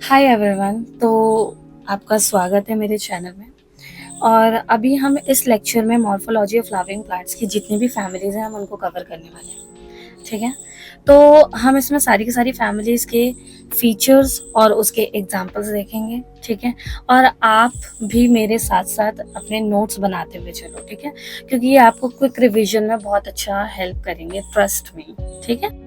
Hi everyone. तो आपका स्वागत है मेरे चैनल में। और अभी हम इस लेक्चर में मॉर्फोलॉजी ऑफ फ्लावरिंग प्लांट्स की जितनी भी फैमिलीज हैं हम उनको कवर करने वाले हैं। ठीक है। तो हम इसमें सारी की सारी फैमिलीज के फीचर्स और उसके एग्जांपल्स देखेंगे। ठीक है। और आप भी मेरे साथ साथ अपने नोट्स बनाते हुए चलो। ठीक है, क्योंकि ये आपको क्विक रिवीजन में बहुत अच्छा हेल्प करेंगे, ट्रस्ट मी। ठीक है।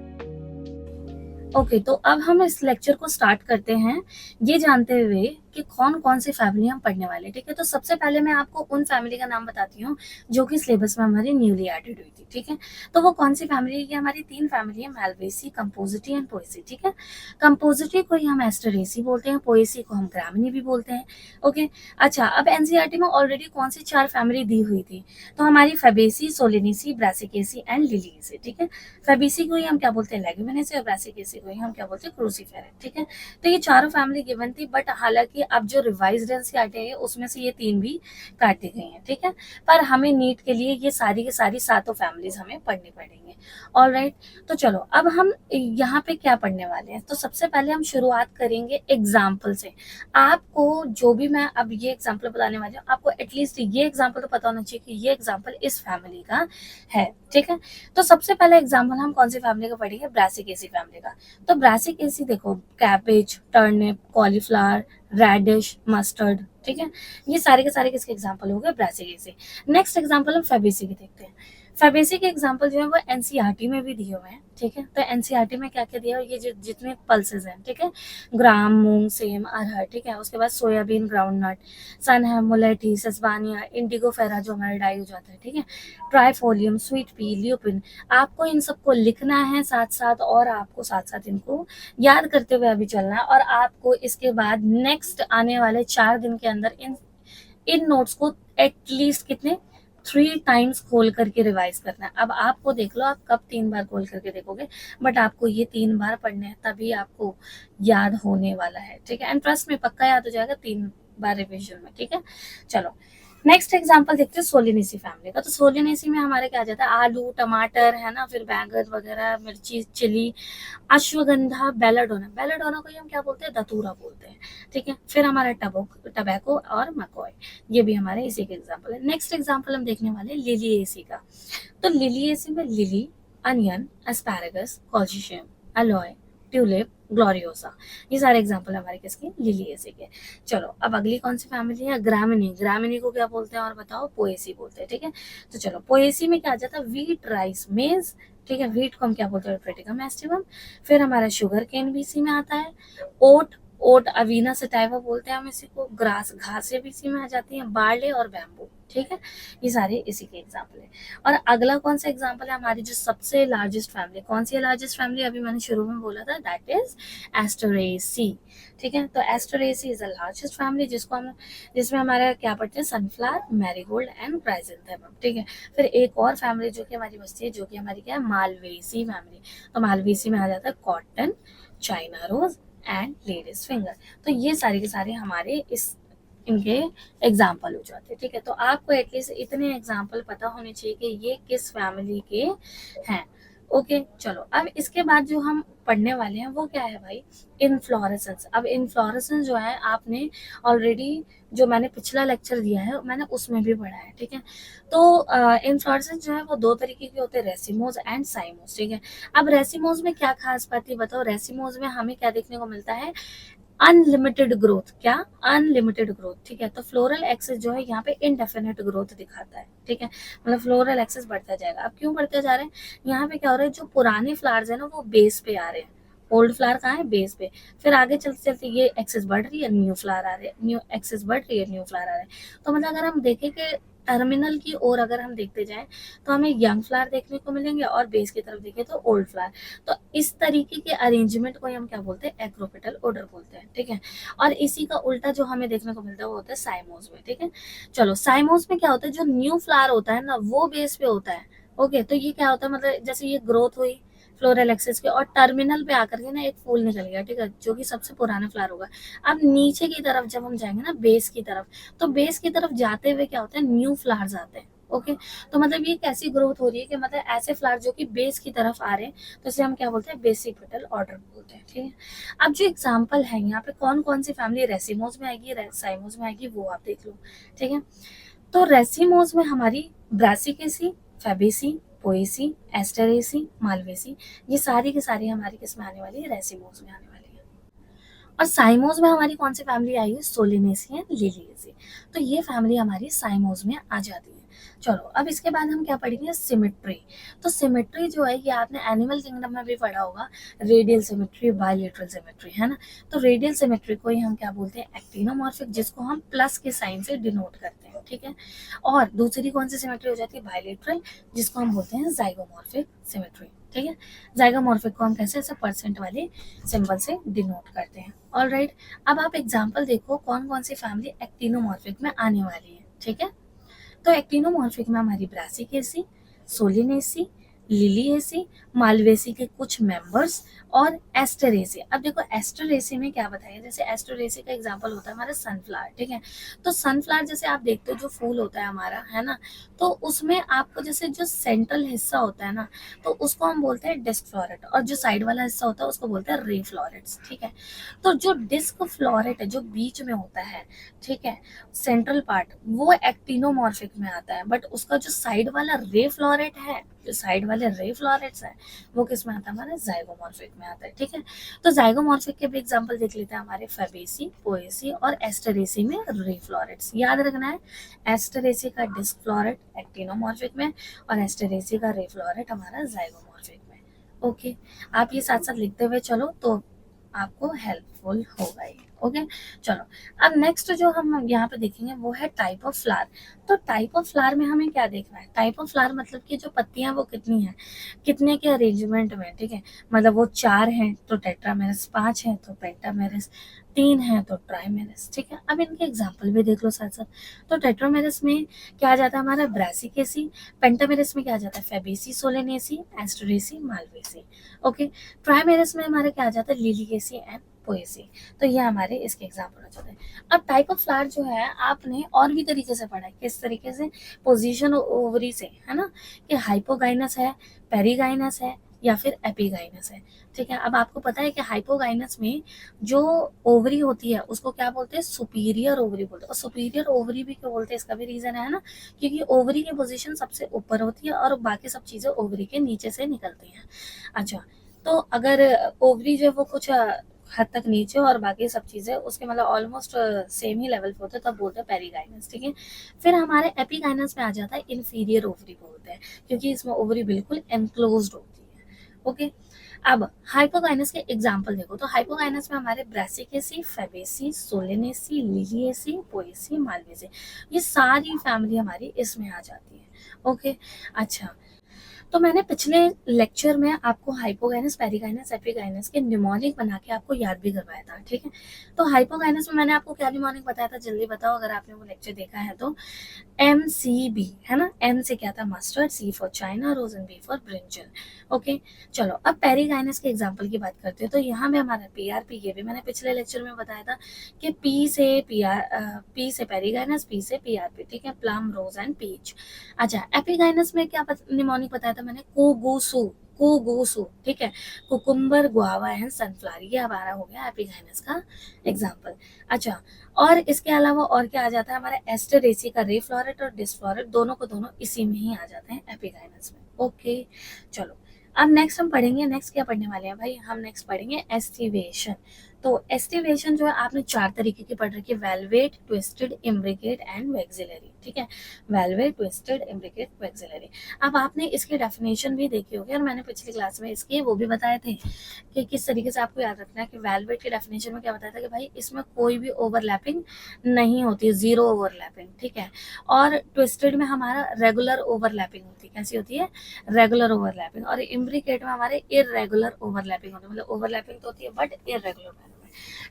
ओके, तो अब हम इस लेक्चर को स्टार्ट करते हैं ये जानते हुए कि कौन कौन सी फैमिली हम पढ़ने वाले हैं। ठीक है, तो सबसे पहले मैं आपको उन फैमिली का नाम बताती हूँ जो कि सिलेबस में हमारी न्यूली एडेड हुई थी। ठीक है, तो वो कौन सी फैमिली की? हमारी तीन फैमिली है, मेल्वेसी, कंपोजिटी एंड पोएसी। ठीक है, कंपोजिटी को ही हम एस्टरेसी बोलते हैं, पोएसी को हम ग्रामिनी भी बोलते हैं। ओके, अच्छा, अब एनसीईआरटी में ऑलरेडी कौन सी चार फैमिली दी हुई थी? तो हमारी Fabaceae, Solanaceae, Brassicaceae and Liliaceae. ठीक है, फेबेसी को ही हम क्या बोलते हैं? लेगुमिनेसी। और ब्रासिकेसी को ही हम क्या बोलते हैं? क्रूसीफेरा। ठीक है, तो ये चारों फैमिली गिवन थी, बट हालांकि अब जो रिवाइज्ड एनसीईआरटी है उसमें से ये तीन भी काट दी गई हैं। ठीक है, पर हमें नीट के लिए ये सारी की सारी सातों फैमिलीज हमें पढ़नी पड़ेंगी। ऑल राइट, तो चलो अब हम यहाँ पे क्या पढ़ने वाले हैं। तो सबसे पहले हम शुरुआत करेंगे एग्जाम्पल से। आपको जो भी मैं अब ये एग्जाम्पल बताने वाली हूँ, आपको एटलीस्ट ये एग्जाम्पल तो पता होना चाहिए कि ये एग्जाम्पल इस फैमिली का है। ठीक है, तो सबसे पहला एग्जाम्पल हम कौन सी फैमिली का पढ़ेंगे? ब्रासिकेसी फैमिली का। तो ब्रासिकेसी देखो, cabbage, turnip, cauliflower, radish, mustard. ठीक है, ये सारे के सारे किसके एग्जाम्पल हो गए? ब्रासिकेसी। नेक्स्ट एग्जाम्पल हम फेबेसी के देखते हैं। फेबेसी के एग्जाम्पल जो है वो एनसीईआरटी में भी दिए हुए हैं। ठीक है, तो एनसीईआरटी में क्या क्या दिया है? ये जितने पल्सेस हैं, ठीक है, ग्राम, मूंग, सेम, अरहर। ठीक है, उसके बाद सोयाबीन, ग्राउंड नट, सन है, मुलेठी, सस्बानिया, इंडिगो फेरा जो हमारा डाई हो जाता है। ठीक है, ट्राइफोलियम, स्वीट पी, ल्यूपिन। आपको इन सबको लिखना है साथ साथ, और आपको साथ साथ इनको याद करते हुए अभी चलना है। और आपको इसके बाद नेक्स्ट आने वाले 4 दिन के अंदर इन इन नोट्स को एटलीस्ट कितने 3 टाइम्स खोल करके रिवाइज करना है। अब आपको देख लो आप कब 3 बार खोल करके देखोगे, बट आपको ये 3 बार पढ़ने हैं, तभी आपको याद होने वाला है। ठीक है, एंड ट्रस्ट में पक्का याद हो जाएगा 3 बार रिविजन में। ठीक है, चलो नेक्स्ट एग्जांपल देखते हैं सोलिनेसी फैमिली का। तो सोलिनेसी में हमारे क्या आ जाता है? आलू, टमाटर, है ना, फिर बैंगन वगैरह, मिर्ची, चिली, अश्वगंधा, बेलाडोना। बेलाडोना को ही हम क्या बोलते हैं? धतूरा बोलते हैं। ठीक है, फिर हमारा टबैको और मकॉय, ये भी हमारे इसी के एग्जाम्पल है। नेक्स्ट एग्जाम्पल हम देखने वाले लिलिएसी का। तो लिलिएसी में lily, onion, asparagus, colchicum, aloe, tulip, gloriosa, ये सारे एग्जाम्पल हमारे किसके? लिलिएसी के। चलो अब अगली कौन सी फैमिली है? ग्रामिनी। ग्रामिनी को क्या बोलते हैं और बताओ? पोएसी बोलते हैं। ठीक है, तो चलो पोएसी में क्या आ जाता है? व्हीट, राइस, मेज। ठीक है, व्हीट को हम क्या बोलते हैं? ट्रेटिकम एस्टिवम। फिर हमारा शुगर केन भी इसी में आता है। ओट, ओट अवीना सटाइवा बोलते हैं हम इसी को। ग्रास, घासें भी इसी में आ जाती हैं। बार्ले और बैम्बू। ठीक है, ये सारे इसी के एग्जाम्पल है। और अगला कौन सा एग्जाम्पल है? हमारी जो सबसे लार्जेस्ट फैमिली, कौन सी है लार्जेस्ट फैमिली? अभी मैंने शुरू में बोला था, दैट इज एस्टरेसी। ठीक है, तो Asteraceae is the largest family जिसमें हमारा क्या पढ़ते हैं? Sunflower, marigold and chrysanthemum. ठीक है, फिर एक और फैमिली जो कि हमारी बचती है, जो कि हमारी क्या है? Malvaceae family. तो मालवेसी में आ जाता है cotton, China rose and ladies finger. तो ये सारे के सारे हमारे इनके एग्जाम्पल हो जाते हैं। ठीक है, तो आपको एटलीस्ट इतने एग्जाम्पल पता होने चाहिए कि ये किस फैमिली के हैं। ओके, चलो अब इसके बाद जो हम पढ़ने वाले हैं वो क्या है भाई? इनफ्लोरेसेंस। अब इनफ्लोरेसेंस जो है आपने ऑलरेडी, जो मैंने पिछला लेक्चर दिया है मैंने उसमें भी पढ़ा है। ठीक है, तो इनफ्लोरेसेंस जो है वो दो तरीके के होते हैं, रेसिमोज एंड साइमोज। ठीक है, अब रेसिमोज में क्या खास बात है बताओ? रेसिमोज में हमें क्या देखने को मिलता है? Unlimited growth. क्या? Unlimited growth. ठीक है, तो फ्लोरल एक्सेस जो है यहाँ पे इनडेफिनेट ग्रोथ दिखाता है। ठीक है, मतलब फ्लोरल एक्सेस बढ़ता जाएगा। अब क्यों बढ़ते जा रहे हैं? यहाँ पे क्या हो रहा है? जो पुराने फ्लावर्स है ना वो बेस पे आ रहे हैं। ओल्ड फ्लावर कहाँ है? बेस पे। फिर आगे चलते चलते ये एक्सेस बढ़ रही है, न्यू फ्लावर आ रहे हैं, न्यू एक्सेस बढ़ रही है, न्यू फ्लावर आ रहे हैं। तो मतलब अगर हम देखें कि टर्मिनल की ओर अगर हम देखते जाएं तो हमें यंग फ्लावर देखने को मिलेंगे, और बेस की तरफ देखें तो ओल्ड फ्लावर। तो इस तरीके के अरेंजमेंट को हम क्या बोलते हैं? एक्रोपेटल ऑर्डर बोलते हैं। ठीक है, और इसी का उल्टा जो हमें देखने को मिलता है वो होता है साइमोज में। ठीक है, चलो साइमोज में क्या होता है? जो न्यू फ्लावर होता है ना वो बेस पे होता है। ओके, तो ये क्या होता है? मतलब जैसे ये ग्रोथ हुई फ्लोरल एक्सिस के, और टर्मिनल पे आकर के ना एक फूल निकल गया। ठीक है, जो कि सबसे पुराना फ्लावर होगा। अब नीचे की तरफ जब हम जाएंगे ना बेस की तरफ, तो बेस की तरफ जाते हुए क्या होता है? न्यू फ्लावर्स आते हैं। ओके, तो मतलब ये कैसी ग्रोथ हो रही है कि मतलब ऐसे फ्लावर जो कि बेस की तरफ आ रहे हैं, तो इसे हम क्या बोलते हैं, बेसिक पेटल ऑर्डर बोलते हैं। ठीक है, अब जो एग्जाम्पल है यहाँ पे कौन कौन सी फैमिली रेसिमोज में आएगी, साइमोज में आएगी, वो आप देख लो। ठीक है, तो रेसिमोज में हमारी Brassicaceae, Fabaceae, Poaceae, Asteraceae, Malvaceae, ये सारी की सारी हमारी किस में आने वाली है, रेसिमोज में आने वाली है। और साइमोज में हमारी कौन सी फैमिली आई है, सोलिनेसी एंड लिलिएसी, तो ये फैमिली हमारी साइमोज में आ जाती है। चलो अब इसके बाद हम क्या पढ़ेंगे, सिमेट्री। तो सिमेट्री जो है ये आपने एनिमल किंगडम में भी पढ़ा होगा, रेडियल सिमेट्री, बायलेटरल सिमेट्री, है ना। तो रेडियल सिमेट्री को ही हम क्या बोलते हैं, एक्टिनोमॉर्फिक, जिसको हम प्लस के साइन से डिनोट करते हैं। ठीक है, और दूसरी कौन सी सिमेट्री हो जाती है, बायलेटरल, जिसको हम बोलते हैं जाइगोमॉर्फिक सिमेट्री। ठीक है, जाइगोमॉर्फिक को हम कैसे, ऐसे परसेंट वाले सिंबल से डिनोट करते हैं। ऑलराइट, अब आप एग्जांपल देखो कौन कौन सी फैमिली एक्टिनोमॉर्फिक में आने वाली है। ठीक है, तो एक्टिनोमॉर्फिक में हमारी ब्रासिकेसी, सोलिनेसी, लिलिएसी, मालवेसी के कुछ मेंबर्स और एस्टरेसी। अब देखो एस्टरेसी में क्या बताया, जैसे एस्टरेसी का एग्जांपल होता है हमारा सनफ्लावर। ठीक है, तो सनफ्लावर जैसे आप देखते हो जो फूल होता है हमारा, है ना, तो उसमें आपको जैसे जो सेंट्रल हिस्सा होता है ना, तो उसको हम बोलते हैं डिस्क फ्लोरेट, और जो साइड वाला हिस्सा होता है उसको बोलते हैं रे फ्लोरेट्स। ठीक है, तो जो डिस्क फ्लोरेट है जो बीच में होता है, ठीक है, सेंट्रल पार्ट, वो एक्टिनोमॉर्फिक में आता है, बट उसका जो साइड वाला रे फ्लोरेट है, जो साइड वाले रे फ्लोरेट्स है, वो किस में आता है, हमारे जाइगोमॉर्फिक में आता है। ठीक है, तो जाइगोमॉर्फिक के भी एग्जांपल देख लेते हैं, हमारे फेबेसी, पोएसी और एस्टरेसी में रे फ्लोरेट्स याद रखना है। एस्टरेसी का डिस्क फ्लोरेट एक्टिनोमॉर्फिक में, और एस्टरेसी का रे फ्लोरेट हमारा जाइगोमॉर्फिक में। ओके, आप ये साथ साथ लिखते हुए चलो तो आपको हेल्पफुल होगा ये। ओके, चलो अब नेक्स्ट जो हम यहाँ पे देखेंगे वो है टाइप ऑफ फ्लावर। तो टाइप ऑफ फ्लावर में हमें क्या देखना है, टाइप ऑफ फ्लावर मतलब कि जो पत्तियां वो कितनी हैं, कितने के अरेंजमेंट में। ठीक है, मतलब वो 4 हैं तो टेट्रामेरस, 5 हैं तो पेंटामेरस, 3 हैं तो ट्राइमेरस। ठीक है, अब इनके एग्जाम्पल भी देख लो साथ साथ। तो टेट्रामेरस में क्या आ जाता है हमारा, ब्रासिकेसी। पेंटामेरस में क्या आ जाता है, Fabaceae, Solanaceae, Asteraceae, Malvaceae. Okay, ट्राइमेरस में हमारे क्या आ जाता है, लिलिएसी एंड पोएसी। तो ये हमारे इसके एग्जाम्पल हो जाते हैं। अब टाइप ऑफ फ्लावर जो है आपने और भी तरीके से पढ़ा है, किस तरीके से, पोजीशन ओवरी से, है ना, कि हाइपोगाइनस है, पेरीगाइनस है, या फिर एपीगाइनस है। ठीक है, अब आपको पता है कि हाइपोगाइनस में जो ओवरी होती है उसको क्या बोलते हैं, सुपीरियर ओवरी बोलते हैं। और सुपीरियर ओवरी भी क्यों बोलते हैं, इसका भी रीजन है ना, क्योंकि ओवरी की पोजीशन सबसे ऊपर होती है और बाकी सब चीजें ओवरी के नीचे से निकलती हैं। अच्छा, तो अगर ओवरी जो है वो कुछ हद तक नीचे और बाकी सब चीजें उसके मतलब ऑलमोस्ट सेम ही लेवल पे होते हैं, तब बोलते हैं पेरीगाइनस। ठीक है, फिर हमारे एपीगाइनस में आ जाता है इन्फीरियर ओवरी बोलते हैं, क्योंकि इसमें ओवरी बिल्कुल एनक्लोज्ड होती है। ओके, अब हाइपोगाइनस के एग्जाम्पल देखो, तो हाइपोगाइनस में हमारे Brassicaceae, Fabaceae, Solanaceae, Liliaceae, Poaceae, Malvaceae, ये सारी फैमिली हमारी इसमें आ जाती है। ओके, अच्छा, तो मैंने पिछले लेक्चर में आपको हाइपोगाइनस, पेरीगाइनस, एपीगाइनस के निमोनिक बना के आपको याद भी करवाया था। ठीक है, तो हाइपोगाइनस में मैंने आपको क्या निमोनिक बताया था, जल्दी बताओ अगर आपने वो लेक्चर देखा है तो। MCB, है ना, M से क्या था, mustard, C for China rose and B for brinjal. Okay, चलो अब पेरीगाइनस के एग्जांपल की बात करते हैं। तो यहाँ में हमारा PRP, ये भी मैंने पिछले लेक्चर में बताया था कि P से पेरीगाइनस, P से PRP। ठीक है, प्लम, रोज एंड पीच। अच्छा, एपीगाइनस में क्या निमोनिक बताया था मैंने, कोगोसू, कोगोसू। ठीक है, कुकुम्बर, गुआवा एंड सनफ्लावर, ये हमारा हो गया एपीगाइनस का एग्जांपल। अच्छा, और इसके अलावा और क्या आ जाता है हमारा, एस्टरेसी का रे फ्लोरेट और डिस्फ्लोरेट, दोनों को दोनों इसी में ही आ जाते हैं एपीगाइनस में। ओके, चलो अब नेक्स्ट हम पढ़ेंगे, नेक्स्ट क्या पढ़ने वाले हैं भाई, हम नेक्स्ट पढ़ेंगे एस्टिवेशन। तो एस्टिवेशन जो है आपने 4 तरीके की पढ़ रखी है, velvet, twisted, imbricate and vexillary. ठीक है, वेलवेट, ट्विस्टेड, इम्ब्रिकेट, वेक्सिलरी। अब आपने इसकी डेफिनेशन भी देखी होगी और मैंने पिछली क्लास में इसके वो भी बताए थे कि किस तरीके से आपको याद रखना है। कि वेलवेट की डेफिनेशन में क्या बताया था कि भाई इसमें कोई भी ओवरलैपिंग नहीं होती है, जीरो ओवरलैपिंग। ठीक है, और ट्विस्टेड में हमारा रेगुलर ओवरलैपिंग होती है, कैसी होती है, रेगुलर ओवरलैपिंग। और इम्ब्रिकेट में हमारे इरेगुलर ओवरलैपिंग होती है, मतलब ओवरलैपिंग तो होती है बट इरेगुलर मैनर में।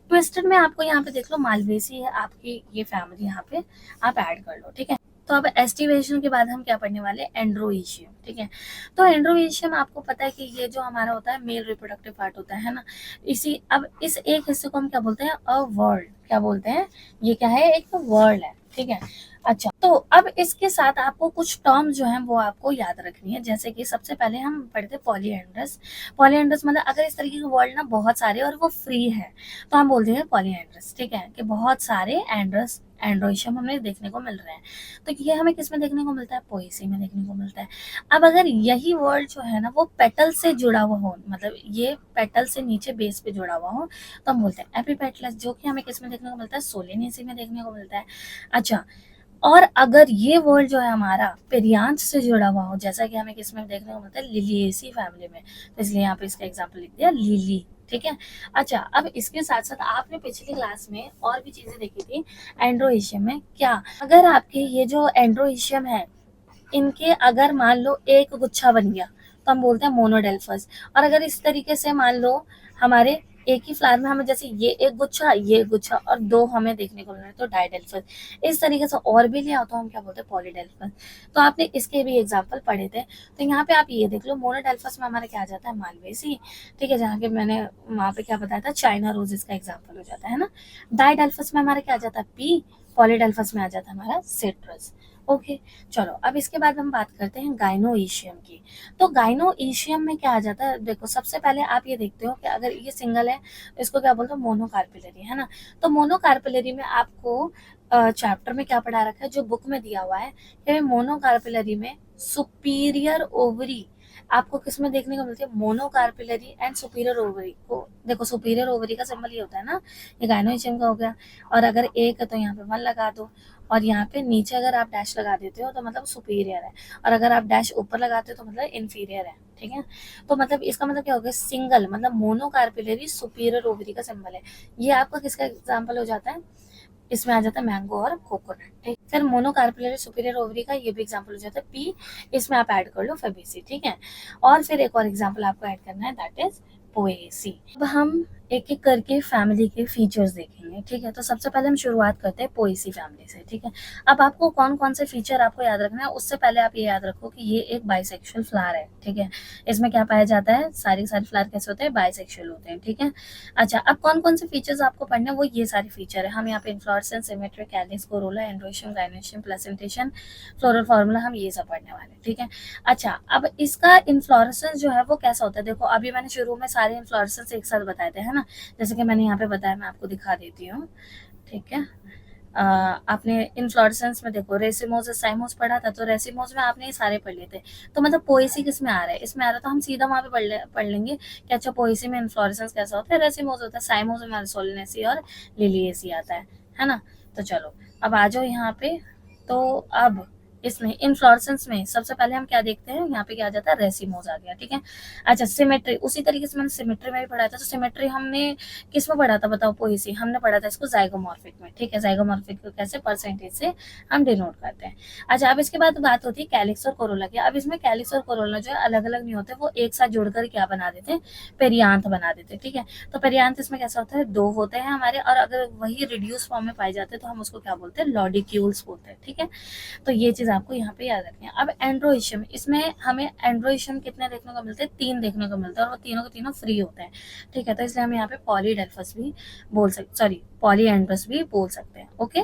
ट्विस्टेड में आपको यहाँ पे देख लो मालवेसी है आपकी, ये फैमिली यहाँ पे आप ऐड कर लो। ठीक है, तो अब एस्टिवेशन के बाद हम क्या पढ़ने वाले हैं, एंड्रोइशियम। ठीक है, तो एंड्रोइशियम आपको पता है कि ये जो हमारा होता है मेल रिप्रोडक्टिव पार्ट होता है ना, इसी अब इस एक हिस्से को हम क्या बोलते हैं, अ वर्ल्ड, क्या बोलते हैं, ये क्या है, एक वर्ल्ड है। ठीक है। अच्छा, तो अब इसके साथ आपको कुछ टर्म जो हैं वो आपको याद रखनी है, जैसे कि सबसे पहले हम पढ़ते पॉलीएंड्रस। पॉलीएंड्रस मतलब अगर इस तरीके के वर्ड ना बहुत सारे और वो फ्री है तो हम बोलते हैं पॉलीएंड्रस, ठीक है, कि बहुत सारे एंड्रस एंड्रोइशियम हमें देखने को मिल रहे हैं। तो ये हमें किस में देखने को मिलता है? पोएसी में देखने को मिलता है। अब अगर यही वर्ड जो है ना वो पेटल से जुड़ा हुआ हो, मतलब ये पेटल से नीचे बेस पे जुड़ा हुआ हो, तो हम बोलते हैं एपिपेटलस, जो कि हमें किस में देखने को मिलता है? सोलेनेसी में देखने को मिलता है। अच्छा, और अगर ये वर्ड जो है हमारा पेरियांथ से जुड़ा हुआ हो, जैसा कि हमें किसमें देखने को मिलता है? लिलिएसी फैमिली में, तो इसलिए यहाँ पे इसका एग्जाम्पल लिख दिया लिली, ठीक है। अच्छा, अब इसके साथ साथ आपने पिछली क्लास में और भी चीजें देखी थी एंड्रोइशियम में। क्या अगर आपके ये जो एंड्रोइशियम है इनके अगर मान लो एक गुच्छा बन गया तो हम बोलते हैं मोनोडेल्फस। और अगर इस तरीके से मान लो हमारे एक ही फ्लावर में हमें जैसे ये एक गुच्छा और दो हमें देखने को मिल रहा है तो डाइडेल्फस। इस तरीके से और भी लिया तो हम क्या बोलते हैं? पॉलीडेल्फस। तो आपने इसके भी एग्जाम्पल पढ़े थे। तो यहाँ पे आप ये देख लो, मोनोडेल्फस में हमारा क्या आ जाता है? मालवेसी, ठीक है, जहाँ के मैंने वहाँ पे क्या बताया था? चाइना रोजेस का एग्जाम्पल हो जाता है ना। डाइडेल्फस में हमारा क्या आ जाता है? पी। पॉलीडेल्फस में आ जाता है हमारा सिट्रस। ओके, चलो अब इसके बाद हम बात करते हैं गाइनोइशियम की। तो गाइनोइशियम में क्या आ जाता है? देखो, सबसे पहले आप ये देखते हो कि अगर ये सिंगल है तो इसको क्या बोलते हैं? मोनोकार्पिलरी, है ना। तो मोनोकार्पिलरी में आपको चैप्टर में क्या पढ़ा रखा है, जो बुक में दिया हुआ है कि मोनोकार्पिलरी में सुपीरियर ओवरी आपको किस में देखने को मिलती है? मोनोकार्पिलरी एंड सुपीरियर ओवरी को। देखो, सुपीरियर ओवरी का सिंबल ये होता है ना, ये गाइनोइशियम का हो गया। और अगर एक है तो यहाँ पे 1 लगा दो, और यहाँ पे नीचे अगर आप डैश लगा देते हो तो मतलब सुपीरियर है, और अगर आप डैश ऊपर लगाते हो तो मतलब इन्फीरियर है, ठीक है। तो मतलब इसका मतलब क्या हो गया? सिंगल मतलब मोनोकार्पिलरी सुपीरियर ओवरी का सिंबल है। ये आपका किसका एग्जाम्पल हो जाता है? इसमें आ जाता है मैंगो और कोकोनट, ठीक। फिर मोनोकार्पिलरी सुपीरियर ओवरी का ये भी एग्जाम्पल हो जाता है पी। इसमें आप ऐड कर लो फेबेसी, ठीक है। और फिर एक और एग्जाम्पल आपको ऐड करना है, दैट इज पोएसी। अब हम एक एक करके फैमिली के फीचर्स देखेंगे, ठीक है। तो सबसे पहले हम शुरुआत करते हैं पोएसी फैमिली से, ठीक है। अब आपको कौन कौन से फीचर आपको याद रखना है, उससे पहले आप ये याद रखो कि ये एक बाइसेक्सुअल फ्लावर है, ठीक है। इसमें क्या पाया जाता है? सारे फ्लावर कैसे होते हैं? बाइसेक्सुअल होते हैं, ठीक है। अच्छा, अब कौन कौन से फीचर्स आपको पढ़ने हैं, वो ये सारे फीचर है। हम यहाँ पे inflorescence, symmetry, calyx, corolla, androecium, gynoecium, placentation, floral formula, हम ये सब पढ़ने वाले हैं, ठीक है। अच्छा, अब इसका इन्फ्लोरेसेंस जो है वो कैसा होता है? देखो, अभी मैंने शुरू में सारे इन्फ्लोरेसेंस एक साथ बताए थे, है ना। जैसे कि मैंने यहाँ पे बताया, मैं आपको दिखा देती हूँ, ठीक है। आपने इन्फ्लोरेसेंस में देखो रेसिमोस साइमोस पढ़ा था, तो रेसिमोस में आपने ये सारे पढ़ लिए थे। तो मतलब पोएसी किस में आ रहा है? इसमें आ रहा है, तो हम सीधा वहां पे पढ़ लेंगे कि अच्छा पोएसी में इन्फ्लोरेसेंस कैसा होता है, रेसिमोस होता है, साइमोस में सोलिनेसी और लिलिएसी आता है ना। तो चलो अब आ जाओ यहाँ पे। तो अब इसमें इन्फ्लोरेसेंस में सबसे पहले हम क्या देखते हैं? यहाँ पे क्या आ जाता है? रेसिमोस आ गया, ठीक है। अच्छा, सिमेट्री, उसी तरीके से मैंने सिमेट्री में भी पढ़ा था। तो सिमेट्री हमने किस में पढ़ा था बताओ? पोएसी हमने पढ़ा था इसको जाइगोमॉर्फिक में, ठीक है। जाइगोमॉर्फिक को कैसे? परसेंटेज से हम डिनोट करते हैं। अच्छा, अब इसके बाद बात होती है कैलिक्स और कोरोला की। अब इसमें कैलिक्स और कोरोला जो है अलग अलग नहीं होते, वो एक साथ जुड़कर क्या बना देते हैं? पेरियांथ बना देते हैं, ठीक है। तो पेरियांथ इसमें कैसा होता है? 2 होते हैं हमारे, और अगर वही रिड्यूस फॉर्म में पाए जाते हैं तो हम उसको क्या बोलते हैं? लॉडिक्यूल्स बोलते हैं, ठीक है। तो ये चीज आपको यहाँ पे याद रखनी है। अब एंड्रोइशियम, इसमें हमें एंड्रोइशियम कितने देखने को मिलते हैं? 3 देखने को मिलते हैं, और वो तीनों के तीनों फ्री होते हैं, ठीक है। तो इसलिए हम यहाँ पे पॉलीडेल्फस भी बोल सकते, सॉरी पॉलीएंड्रस भी बोल सकते हैं, ओके।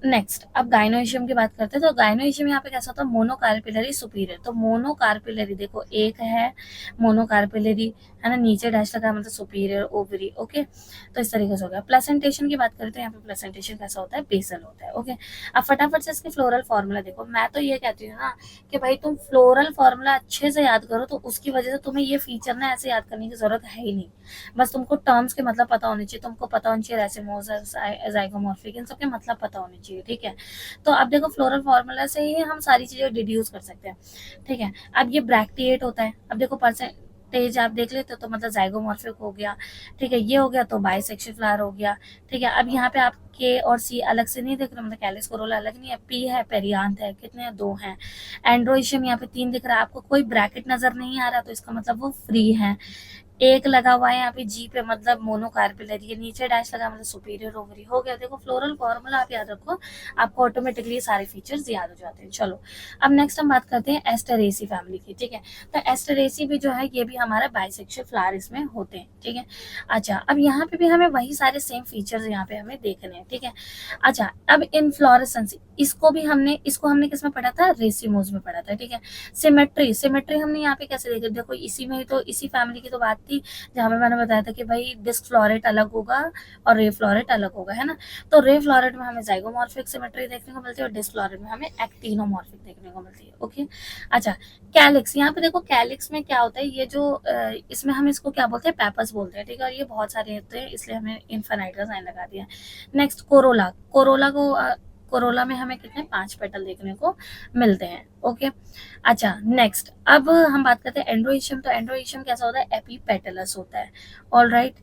नेक्स्ट, अब गाइनोइशियम की बात करते हैं। तो गाइनोइशियम यहाँ पे कैसा होता है? Monocarpellary superior. तो मोनोकार्पिलरी देखो एक है मोनोकार्पिलरी, है ना, नीचे डैश लगा मतलब सुपीरियर ओवरी, ओके। तो इस तरीके से हो गया। प्लेसेंटेशन की बात करते हैं, यहाँ पे प्लेसेंटेशन कैसा होता है? बेसल होता है, ओके। अब फटाफट से इसके फ्लोरल फॉर्मूला देखो। मैं तो ये कहती हूँ ना कि भाई तुम फ्लोरल फॉर्मूला अच्छे से याद करो, तो उसकी वजह से तुम्हें ये फीचर ना ऐसे याद करने की जरूरत है ही नहीं। बस तुमको टर्म्स के मतलब पता होने चाहिए, तुमको पता होना चाहिए रेसिमोस, जाइगोमॉर्फिक, इन सबके मतलब पता होने चाहिए, ठीक है। तो अब देखो, फ्लोरल फॉर्मूला से ही हम सारी चीजें डिड्यूस कर सकते हैं, ठीक है। अब ये ब्रैक्टिएट होता है। अब देखो परसेंटेज आप देख लेते हो तो मतलब जाइगोमॉर्फिक हो गया, ठीक है। ये हो गया तो बाइसेक्सुअल फ्लावर हो गया, ठीक है। अब यहाँ पे आप के और सी अलग से नहीं दिख रहा, मतलब कैलिस कोरोला अलग नहीं है, पी है, पेरियांथ है, कितने हैं? 2 हैं। एंड्रोइशियम यहाँ पे 3 दिख रहा है, आपको कोई ब्रैकेट नजर नहीं आ रहा तो इसका मतलब वो फ्री है। एक लगा हुआ है यहाँ पे जी पे, मतलब मोनोकार्पिलरी है, नीचे डैश लगा मतलब सुपीरियर ओवरी हो गया। देखो फ्लोरल फॉर्मूला आप याद रखो, आपको ऑटोमेटिकली सारे फीचर्स याद हो जाते हैं। चलो अब नेक्स्ट हम बात करते हैं एस्टरेसी फैमिली की, ठीक है। तो एस्टरेसी भी जो है ये भी हमारा बाइसेक्सुअल फ्लावर इसमें होते हैं, ठीक है। अच्छा अब यहाँ पे भी हमें वही सारे सेम फीचर्स यहाँ पे हमें देखने हैं, ठीक है। अच्छा अब इनफ्लोरेसेंस, इसको हमने किस में पढ़ा था, रेसिमोज में पढ़ा था, ठीक है। सिमेट्री हमने यहाँ पे कैसे देखा, देखो इसी में तो इसी फैमिली की तो बात थी जहाँ पे मैंने बताया था कि भाई डिस्क फ्लोरेट अलग होगा और रे फ्लोरेट अलग होगा, है ना। तो रे फ्लोरेट में हमें जाइगोमॉर्फिक सिमेट्री देखने को मिलती है और डिस्क फ्लोरेट में हमें एक्टिनोमॉर्फिक देखने को मिलती है, ओके। अच्छा कैलिक्स, यहाँ पे देखो कैलिक्स में क्या होता है, ये जो इसमें हम इसको क्या बोलते हैं, पेपस बोलते हैं, ठीक है। और ये बहुत सारे होते हैं इसलिए हमने इनफाइनाइट का साइन लगा दिया। नेक्स्ट कोरोला, कोरोला में हमें कितने 5 पेटल देखने को मिलते हैं, ओके। अच्छा नेक्स्ट अब हम बात करते हैं एंड्रोइशियम। तो एंड्रोइशियम कैसा होता है, एपीपेटलस होता है, ऑल राइट।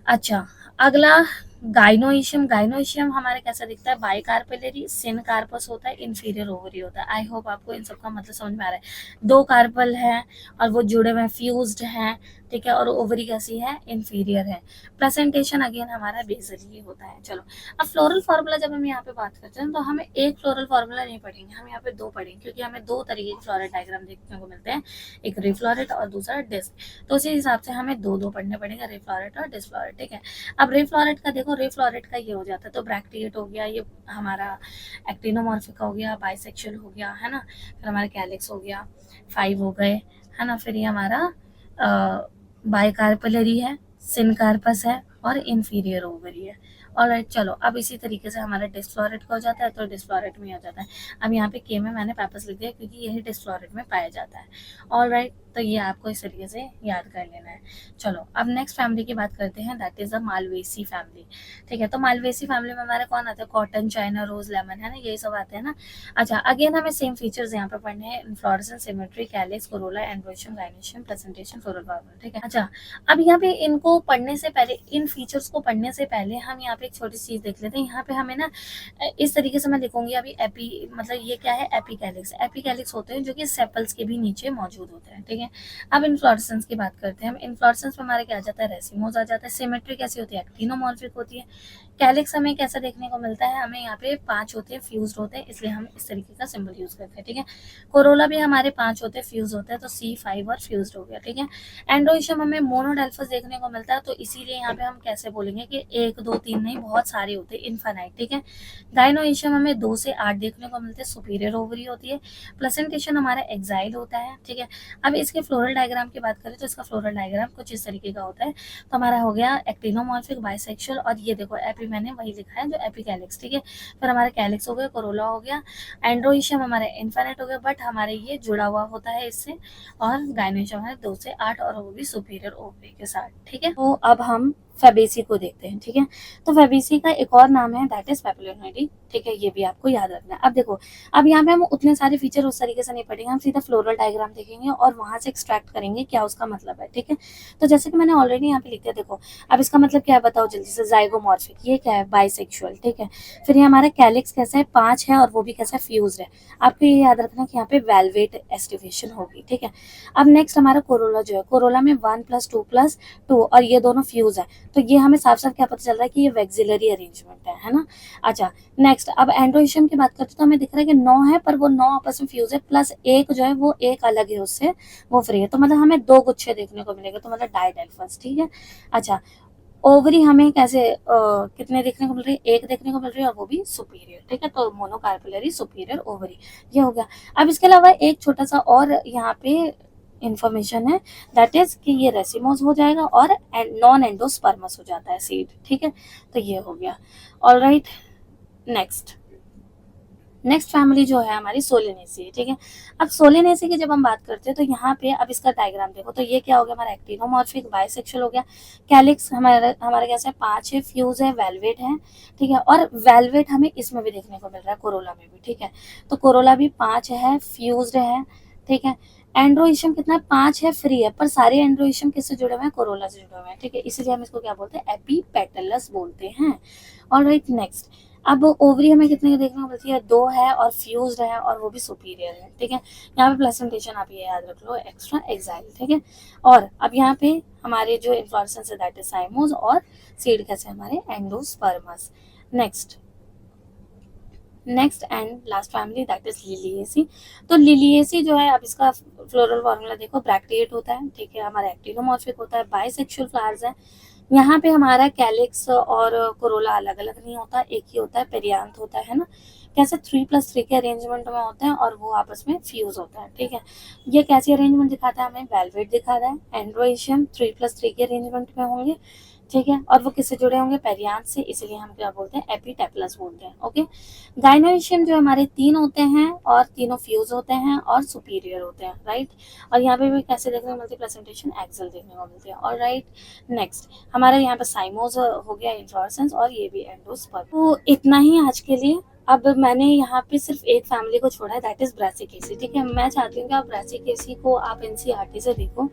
अच्छा अगला गाइनोइशियम हमारे कैसा दिखता है, बाइकार्पेलरी, सिन कार्पस होता है, इंफीरियर ओवरी होता है। आई होप आपको इन सबका मतलब समझ में आ रहा है। 2 कार्पल है और वो जुड़े हुए फ्यूज्ड हैं, ठीक है। और ओवरी कैसी है, इंफीरियर है। प्रेजेंटेशन अगेन हमारा बेसली होता है। चलो अब फ्लोरल फार्मूला जब हम यहाँ पे बात करते हैं तो हमें एक फ्लोरल फार्मूला नहीं पढ़ेंगे, हम यहाँ पे 2 पढ़ेंगे, क्योंकि हमें 2 तरीके के फ्लोरल डायग्राम देखने को मिलते हैं, एक रिफ्लोरेट और दूसरा डिस्क। तो उसी हिसाब से हमें 2 पढ़ने पड़ेंगे, रिफ्लोरेट और डिस्फ्लोरेट, ठीक है। अब रे फ्लोरेट का देखो, रे फ्लोरेट का ये हो जाता है तो ब्रैक्टिएट हो गया, ये हमारा एक्टिनोमॉर्फिक हो गया, बाइसेक्सुअल हो गया, है ना। फिर हमारा कैलिक्स हो गया, 5 हो गए, है ना। फिर ये हमारा बाइकार्पलरी है, सिनकार्पस है और इंफीरियर ओवरी है। ऑलराइट चलो अब इसी तरीके से हमारा डिस्फ्लोरेट का हो जाता है तो डिस्फ्लोरेट में आ जाता है। अब यहाँ पे के में मैंने पेपस लिख दिया क्योंकि यही डिस्फ्लोरेट में पाया जाता है, ऑलराइट। तो ये आपको इस तरीके से याद कर लेना है। चलो अब नेक्स्ट फैमिली की बात करते हैं, that is the Malvaceae family, ठीक है। तो मालवेसी फैमिली में हमारे कौन आते हैं, कॉटन, चाइना, रोज, लेमन, है ना, यही सब आते हैं ना। अच्छा अगेन हमें सेम फीचर्स यहाँ पे पढ़ने हैं, inflorescence, symmetry, calyx, corolla, androecium, gynoecium, presentation, floral formula, ठीक है। अच्छा अब यहाँ पे इनको पढ़ने से पहले, इन फीचर्स को पढ़ने से पहले हम यहाँ पे एक छोटी चीज देख लेते हैं। यहाँ पे हमें ना इस तरीके से मैं लिखूंगी अभी, एपी मतलब ये क्या है, एपिकैलिक्स। एपिकैलिक्स होते हैं जो कि सेपल्स के भी नीचे मौजूद होते हैं, ठीक है। अब इन्फ्लोरेसेंस की बात करते हैं हम। इन्फ्लोरेसेंस में हमारे क्या आ जाता है, रेसिमोज आ जाता है। सिमेट्री कैसी होती है, एक्टिनोमॉर्फिक होती है। कैलिक्स हमें कैसा देखने को मिलता है, हमें यहाँ पे 5 होते हैं, फ्यूज्ड होते हैं, इसलिए हम इस तरीके का सिंबल यूज करते हैं, ठीक है। कोरोला भी हमारे 5 होते हैं, फ्यूज होते हैं, तो C5 और फ्यूज्ड हो गया, ठीक है। एंड्रोइशियम हमें मोनोडेल्फस देखने को मिलता है, तो इसीलिए यहाँ पे हम कैसे बोलेंगे कि 1 2 3 नहीं, बहुत सारे होते हैं, इनफाइनाइट, ठीक है। गाइनोइशियम हमें 2 से 8 देखने को मिलते हैं, सुपीरियर ओवरी होती है। प्लेसेंटेशन हमारा एक्साइल होता है, ठीक है। अब इसके फ्लोरल डायग्राम की बात करें तो इसका फ्लोरल डायग्राम कुछ इस तरीके का होता है। तो हमारा हो गया एक्टिनोमॉर्फिक, बाइसेक्सुअल, और ये देखो एपी मैंने वही लिखा है जो एपिकैलिक्स, ठीक है। फिर हमारा कैलिक्स हो गया, कोरोला हो गया, एंड्रोइशियम हमारा इनफाइनाइट हो गया, बट हमारे ये जुड़ा हुआ होता है इससे, और गाइनोइशियम है 2 से 8 और वो भी सुपीरियर ओवरी के साथ, ठीक है। तो अब हम फेबेसी को देखते हैं, ठीक है। तो फेबेसी का एक और नाम है, दैट इज पेपिलोनिडी, ठीक है। ये भी आपको याद रखना है। अब देखो अब यहाँ पे हम उतने सारे फीचर उस तरीके से नहीं पढ़ेंगे, हम सीधा फ्लोरल डायग्राम देखेंगे और वहां से एक्सट्रैक्ट करेंगे क्या उसका मतलब है, ठीक है। तो जैसे कि मैंने ऑलरेडी यहाँ पे लिख दिया, देखो अब इसका मतलब क्या है बताओ जल्दी से, जाइगोमॉर्फिक, ये क्या है, बाइसेक्सुअल, ठीक है। फिर ये हमारा कैलिक्स कैसा है, 5 है और वो भी कैसा है, फ्यूज है। आपको ये याद रखना कि यहाँ पे वेलवेट एस्टिवेशन होगी, ठीक है। अब नेक्स्ट हमारा कोरोला जो है, कोरोला में 1 + 2 + 2 और ये दोनों फ्यूज है, तो ये हमें साफ साफ क्या पता चल रहा है कि ये वेक्सिलरी अरेंजमेंट है ना। अच्छा नेक्स्ट अब एंड्रोइशियम की बात करते हैं तो हमें दिख रहा है कि 9 है पर वो 9 आपस में फ्यूज है, प्लस एक जो है वो एक अलग है उससे, वो फ्री है, तो मतलब हमें 2 गुच्छे देखने को मिलेंगे, तो मतलब डाइडेल्फस, ठीक है। अच्छा ओवरी हमें कैसे कितने देखने को मिल रही है, एक देखने को मिल रही है और वो भी सुपीरियर, ठीक है। तो मोनोकार्पुलरी सुपीरियर ओवरी, ये हो गया। अब इसके अलावा एक छोटा सा और यहाँ पे इंफॉर्मेशन है, दैट इज कि ये रेसिमोस हो जाएगा और नॉन एंडोस्पर्मस हो जाता है सीड, ठीक है। तो ये हो गया, ऑलराइट। नेक्स्ट फैमिली जो है हमारी सोलेनेसी है, ठीक है। अब सोलेनेसी की जब हम बात करते हैं तो यहाँ पे अब इसका डायग्राम देखो, तो ये क्या हो गया हमारा, एक्टिनोमॉर्फिक, बाइसेक्सुअल हो गया। कैलिक्स हमारा हमारा कैसा है, 5 है, फ्यूज है, वेलवेट है, ठीक है। और वेलवेट हमें इसमें भी देखने को मिल रहा है, कोरोला में भी, ठीक है। तो कोरोला भी 5 है, फ्यूज्ड है, ठीक है। एंड्रोइशियम कितना है, 5 है, फ्री है, पर सारे एंड्रोइशियम किससे जुड़े हुए हैं, कोरोला से जुड़े हुए हैं, ठीक है। इसीलिए हम इसको क्या बोलते हैं, एपीपेटलस बोलते हैं, ऑलराइट। नेक्स्ट अब ओवरी हमें कितने की देखने को मिलती है, 2 है और फ्यूज्ड है और वो भी सुपीरियर है, ठीक है। यहाँ पे प्लेसेंटेशन आप ये याद रख लो, एक्स्ट्रा एक्साइल, ठीक है। और अब यहाँ पे हमारे जो इन्फ्लोरेसेंस है दैट इज साइमोस, और सीड कैसे हमारे endosperms. Next next and last family that is Liliaceae. तो लिलिएसी जो है, अब इसका फ्लोरल फॉर्मूला देखो, ब्रैक्टिएट होता है, ठीक है, हमारा एक्टिनोमॉर्फिक होता है, बाइसेक्सुअल फ्लावर्स है। यहाँ पे हमारा कैलिक्स और कोरोला अलग अलग नहीं होता, एक ही होता है, पेरियांथ होता है ना। कैसे 3+3 के अरेंजमेंट में होते हैं और वो आपस में फ्यूज होता है, ठीक है। ये कैसी अरेंजमेंट दिखाता है हमें, वेलवेट दिखाता है। एंड्रोएशियम 3+3 के अरेंजमेंट में होंगे, ठीक है, और वो किससे जुड़े होंगे, पेरियांथ से, इसलिए हम क्या बोलते हैं, एपिटेपलस बोलते हैं, ओके। गाइनोएशियम जो हमारे 3 होते हैं और तीनों फ्यूज होते हैं और सुपीरियर होते हैं, राइट। और यहाँ पे भी कैसे देखने को मिलती है, प्रेजेंटेशन एक्सेल देखने को मिलती है, और राइट। नेक्स्ट हमारे यहाँ पे साइमोस हो गया, इन्फ्लोरेसेंस, और ये भी एंडोस्पर्म। तो इतना ही आज के लिए। अब मैंने यहाँ पे सिर्फ एक फैमिली को छोड़ा है, दैट इज ब्रासिकेसी, ठीक है। मैं चाहती हूँ कि आप ब्रासिकेसी को आप एनसीईआरटी से देखो,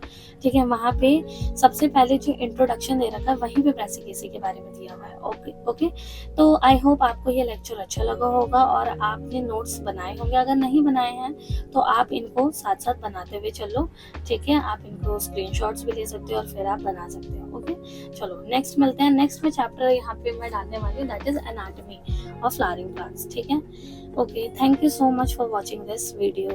ठीक है। वहाँ पे सबसे पहले जो इंट्रोडक्शन दे रखा है वहीं पे ब्रासिकेसी के बारे में दिया हुआ है, ओके ओके। तो आई होप आपको ये लेक्चर अच्छा लगा होगा और आपने नोट्स बनाए होंगे। अगर नहीं बनाए हैं तो आप इनको साथ साथ बनाते हुए चलो, ठीक है। आप इनको स्क्रीनशॉट्स भी ले सकते हो और फिर आप बना सकते हो, ओके। चलो नेक्स्ट मिलते हैं। नेक्स्ट में चैप्टर यहाँ पे मैं डालने वाली हूँ, that is anatomy of flowering plants, ठीक है। Okay, thank you so much for watching this video.